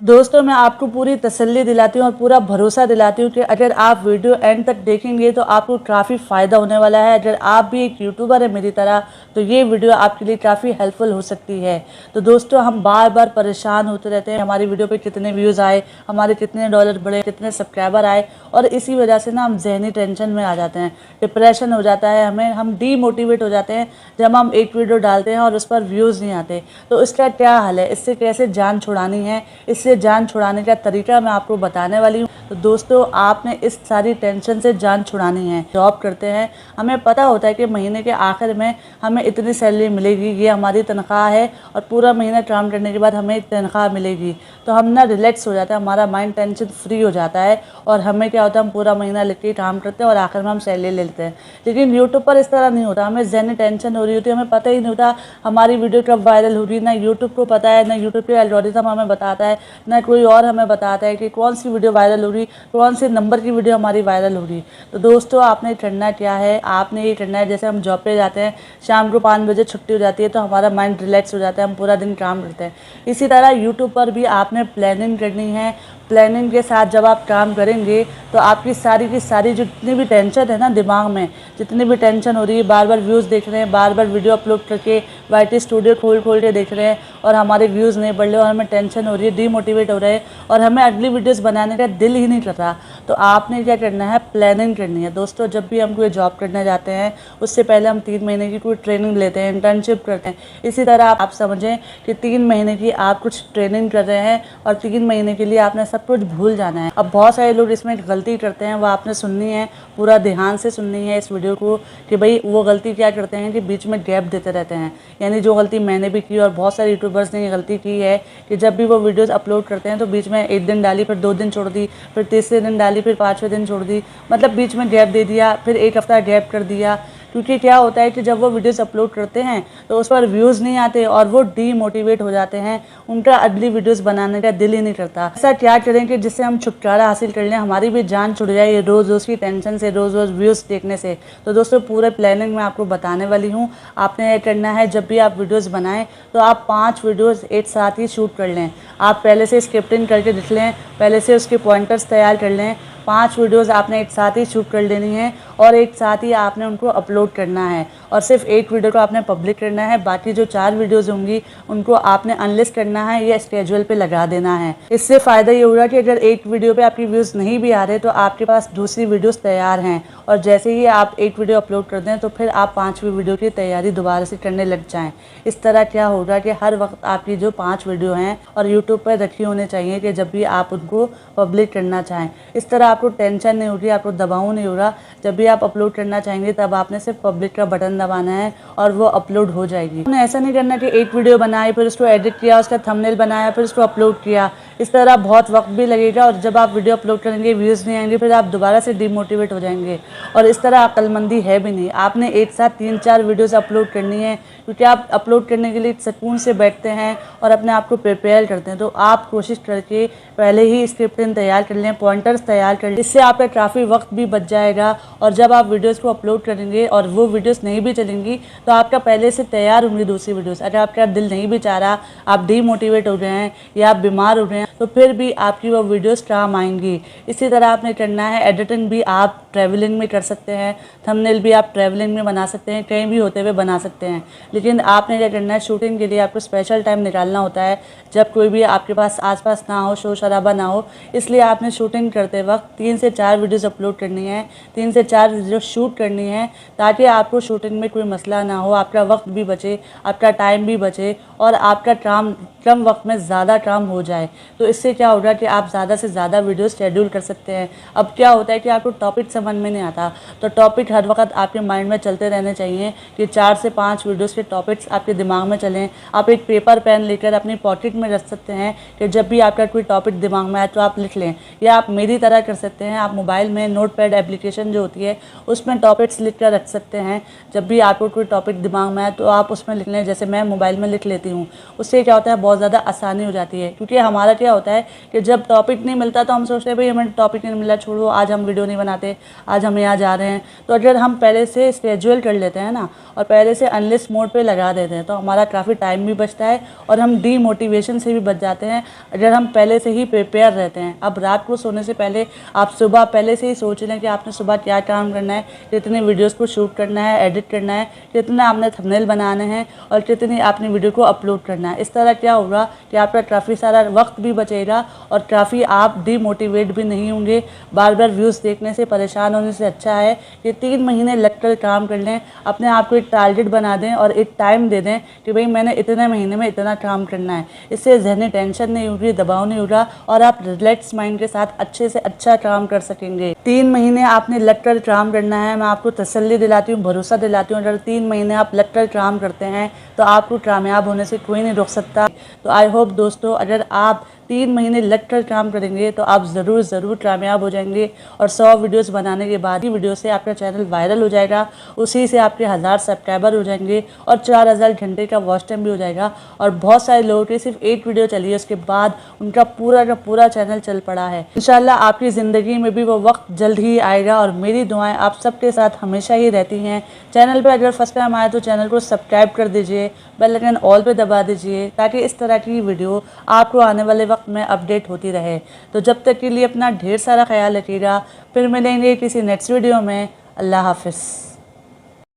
दोस्तों मैं आपको पूरी तसल्ली दिलाती हूँ और पूरा भरोसा दिलाती हूँ कि अगर आप वीडियो एंड तक देखेंगे तो आपको काफ़ी फ़ायदा होने वाला है। अगर आप भी एक यूट्यूबर है मेरी तरह तो ये वीडियो आपके लिए काफ़ी हेल्पफुल हो सकती है। तो दोस्तों हम बार बार परेशान होते रहते हैं हमारी वीडियो पे कितने व्यूज़ आए, हमारे कितने डॉलर बढ़े, कितने सब्सक्राइबर आए, और इसी वजह से ना हम जहनी टेंशन में आ जाते हैं, डिप्रेशन हो जाता है हमें, हम डीमोटिवेट हो जाते हैं जब हम एक वीडियो डालते हैं और उस पर व्यूज़ नहीं आते। तो इसका क्या हल है, इससे कैसे जान छुड़ानी है, इससे जान छुड़ाने का तरीका मैं आपको बताने वाली हूँ। तो दोस्तों आपने इस सारी टेंशन से जान छुड़ानी है। जॉब करते हैं, हमें पता होता है कि महीने के आखिर में हमें इतनी सैलरी मिलेगी, ये हमारी तनख्वाह है और पूरा महीना काम करने के बाद हमें तनख्वाह मिलेगी। तो हम ना रिलैक्स हो जाता है, हमारा माइंड टेंशन फ्री हो जाता है और हमें क्या होता है, हम पूरा महीना लिख के काम करते हैं और आखिर में हम सैलरी ले लेते हैं। लेकिन यूट्यूब पर इस तरह नहीं होता, हमें ज़हनी टेंशन हो रही होती है, हमें पता ही नहीं होता हमारी वीडियो कब वायरल होगी। ना यूट्यूब को पता है, ना यूट्यूब के एल्गोरिथम हमें बताता है, ना कोई और हमें बताता है कि कौन सी वीडियो वायरल होगी, कौन से नंबर की वीडियो हमारी वायरल होगी। तो दोस्तों आपने करना क्या है, आपने ये करना है, जैसे हम जॉब पे जाते हैं, शाम को 5 बजे छुट्टी हो जाती है तो हमारा माइंड रिलैक्स हो जाता है, हम पूरा दिन काम करते हैं। इसी तरह यूट्यूब पर भी आपने प्लानिंग करनी है। प्लानिंग के साथ जब आप काम करेंगे तो आपकी सारी की सारी जितनी भी टेंशन है ना दिमाग में, जितनी भी टेंशन हो रही है, बार बार व्यूज़ देख रहे हैं, बार बार वीडियो अपलोड करके YT स्टूडियो खोल खोल के देख रहे हैं और हमारे व्यूज़ नहीं बढ़ रहे और हमें टेंशन हो रही है, डीमोटिवेट हो रहे हैं और हमें अगली वीडियोस बनाने का दिल ही नहीं कर रहा। तो आपने क्या करना है, प्लानिंग करनी है। दोस्तों जब भी हम कोई जॉब करने जाते हैं उससे पहले हम 3 महीने की कोई ट्रेनिंग लेते हैं, इंटर्नशिप करते हैं। इसी तरह आप समझें कि 3 महीने की आप कुछ ट्रेनिंग कर रहे हैं और 3 महीने के लिए आपने सब कुछ भूल जाना है। अब बहुत सारे लोग इसमें गलती करते हैं, वो आपने सुननी है, पूरा ध्यान से सुननी है इस वीडियो को कि भाई वो गलती क्या करते हैं कि बीच में गैप देते रहते हैं। यानी जो गलती मैंने भी की और बहुत सारे यूट्यूबर्स ने ये गलती की है कि जब भी वो वीडियोस अपलोड करते हैं तो बीच में 1 दिन डाली, फिर 2 दिन छोड़ दी, फिर तीसरे दिन डाली, फिर 5वें दिन छोड़ दी, मतलब बीच में गैप दे दिया, फिर 1 हफ्ता गैप कर दिया। क्योंकि क्या होता है कि जब वो वीडियोस अपलोड करते हैं तो उस पर व्यूज़ नहीं आते और वो डीमोटिवेट हो जाते हैं, उनका अगली वीडियोस बनाने का दिल ही नहीं करता। ऐसा क्या करें कि जिससे हम छुटकारा हासिल कर लें, हमारी भी जान छुट जाए ये रोज़ रोज़ की टेंशन से, रोज़ रोज़ व्यूज़ देखने से। तो दोस्तों पूरे प्लानिंग मैं आपको बताने वाली हूँ। आपने ये करना है, जब भी आप वीडियोज़ बनाएं तो आप 5 वीडियोज़ एक साथ ही शूट कर लें। आप पहले से स्क्रिप्टिंग करके लिख लें, पहले से उसके पॉइंटर्स तैयार कर लें। 5 वीडियोज़ आपने एक साथ ही शूट कर लेनी है और एक साथ ही आपने उनको अपलोड करना है और सिर्फ एक वीडियो को आपने पब्लिक करना है। बाकी जो 4 वीडियोज़ होंगी उनको आपने अनलिस्ट करना है या स्केड्यूल पे लगा देना है। इससे फ़ायदा ये होगा कि अगर एक वीडियो पे आपकी व्यूज़ नहीं भी आ रहे तो आपके पास दूसरी वीडियोज़ तैयार हैं और जैसे ही आप एक वीडियो अपलोड कर दें तो फिर आप 5वीं वीडियो की तैयारी दोबारा से करने लग जाएँ। इस तरह क्या होगा कि हर वक्त आपकी जो 5 वीडियो हैं और यूट्यूब पर रखी होनी चाहिए कि जब भी आप उनको पब्लिक करना चाहें, इस तरह आपको टेंशन नहीं होगी, आपको दबाव नहीं होगा। जब भी आप अपलोड करना चाहेंगे तब आपने सिर्फ पब्लिक का बटन दबाना है और वो अपलोड हो जाएगी। आपने ऐसा नहीं करना कि एक वीडियो बनाई, फिर उसको एडिट किया, उसका थंबनेल बनाया, फिर उसको अपलोड किया। इस तरह बहुत वक्त भी लगेगा और जब आप वीडियो अपलोड करेंगे व्यूज़ नहीं आएंगे, फिर आप दोबारा से डिमोटिवेट हो जाएंगे और इस तरह अक्लमंदी है भी नहीं। आपने एक साथ 3-4 वीडियोज़ अपलोड करनी है क्योंकि आप अपलोड करने के लिए सुकून से बैठते हैं और अपने आप को प्रिपेयर करते हैं। तो आप कोशिश करके पहले ही स्क्रिप्टिंग तैयार कर लें, पॉइंटर्स तैयार कर लें, इससे आपका काफ़ी वक्त भी बच जाएगा। और जब आप वीडियोस को अपलोड करेंगे और वो वीडियोस नहीं भी चलेंगी तो आपका पहले से तैयार होंगी दूसरी वीडियोस। अगर आपका दिल नहीं भी चाह रहा, आप डीमोटिवेट हो गए हैं या आप बीमार हो गए हैं, तो फिर भी आपकी वो वीडियोस काम आएंगी। इसी तरह आपने करना है, एडिटिंग भी आप ट्रैवलिंग में कर सकते हैं, थंबनेल भी आप ट्रैवलिंग में बना सकते हैं, कहीं भी होते हुए बना सकते हैं। लेकिन आपने क्या करना है, शूटिंग के लिए आपको स्पेशल टाइम निकालना होता है जब कोई भी आपके पास आसपास ना हो, शोर शराबा ना हो। इसलिए आपने शूटिंग करते वक्त 3 से 4 वीडियोस अपलोड करनी है, 3 से 4 वीडियो शूट करनी है ताकि आपको शूटिंग में कोई मसला ना हो, आपका वक्त भी बचे, आपका टाइम भी बचे और आपका काम कम वक्त में ज़्यादा काम हो जाए। तो इससे क्या होगा कि आप ज़्यादा से ज़्यादा वीडियो शेड्यूल कर सकते हैं। अब क्या होता है कि आपको टॉपिक समझ में नहीं आता, तो टॉपिक हर वक्त आपके माइंड में चलते रहने चाहिए कि 4 से 5 वीडियोस के टॉपिक्स आपके दिमाग में चलें। आप एक पेपर पेन लेकर अपनी पॉकेट में रख सकते हैं कि जब भी आपका कोई टॉपिक दिमाग में आए तो आप लिख लें। या आप मेरी तरह कर सकते हैं, आप मोबाइल में नोटपैड एप्लीकेशन जो होती है उसमें टॉपिक्स लिख कर रख सकते हैं। जब भी आपको कोई टॉपिक दिमाग में आए तो आप उसमें लिख लें, जैसे मैं मोबाइल में लिख लेती हूँ। उससे क्या होता है, बहुत ज़्यादा आसानी हो जाती है। क्योंकि हमारा क्या होता है कि जब टॉपिक नहीं मिलता तो हम सोचते हैं भाई हमें टॉपिक नहीं मिला, छोड़ो आज हम वीडियो नहीं बनाते। आज हम यहाँ जा रहे हैं। तो अगर हम पहले से स्केड्यूल कर लेते हैं ना और पहले से अनलिस्ट मोड पे लगा देते हैं तो हमारा काफ़ी टाइम भी बचता है और हम डीमोटिवेशन से भी बच जाते हैं अगर हम पहले से ही प्रिपेयर रहते हैं। अब रात को सोने से पहले आप सुबह पहले से ही सोच लें कि आपने सुबह क्या काम करना है, कितने वीडियोज़ को शूट करना है, एडिट करना है, कितना आपने थंबनेल बनाने हैं और कितनी आपने वीडियो को अपलोड करना है। इस तरह क्या होगा कि आपका काफ़ी सारा वक्त भी बचेगा और काफ़ी आप डीमोटिवेट भी नहीं होंगे। बार बार व्यूज़ देखने से परेशान होने से अच्छा है कि 3 महीने लगकर काम कर लें, अपने आप को एक टारगेट बना दें और एक टाइम दे दें कि भाई मैंने इतने महीने में इतना काम करना है। इससे ज़हनी टेंशन नहीं होगी, दबाव नहीं होगा और आप रिलैक्स माइंड के साथ अच्छे से अच्छा काम कर सकेंगे। 3 महीने आपने लगकर काम करना है। मैं आपको तसल्ली दिलाती हूँ, भरोसा दिलाती हूँ, अगर 3 महीने आप लगकर काम करते हैं तो आपको कामयाब होने से कोई नहीं रोक सकता। तो आई होप दोस्तों अगर आप 3 महीने लगकर काम करेंगे तो आप ज़रूर कामयाब हो जाएंगे और 100 वीडियोस बनाने के बाद ही वीडियो से आपका चैनल वायरल हो जाएगा, उसी से आपके 1000 सब्सक्राइबर हो जाएंगे और 4000 घंटे का वॉच टाइम भी हो जाएगा। और बहुत सारे लोगों की सिर्फ एक वीडियो चली है, उसके बाद उनका पूरा का पूरा चैनल चल पड़ा है। इंशाल्लाह आपकी ज़िंदगी में भी वो वक्त जल्द ही आएगा और मेरी दुआएं आप सबके साथ हमेशा ही रहती हैं। चैनल पर अगर फर्स्ट टाइम आए तो चैनल को सब्सक्राइब कर दीजिए, बेल आइकन ऑल पे दबा दीजिए ताकि इस तरह की वीडियो आपको आने वाले वक्त में अपडेट होती रहे। तो जब तक के लिए अपना ढेर सारा ख्याल रखिएगा, फिर मिलेंगे किसी नेक्स्ट वीडियो में। अल्लाह हाफिज़।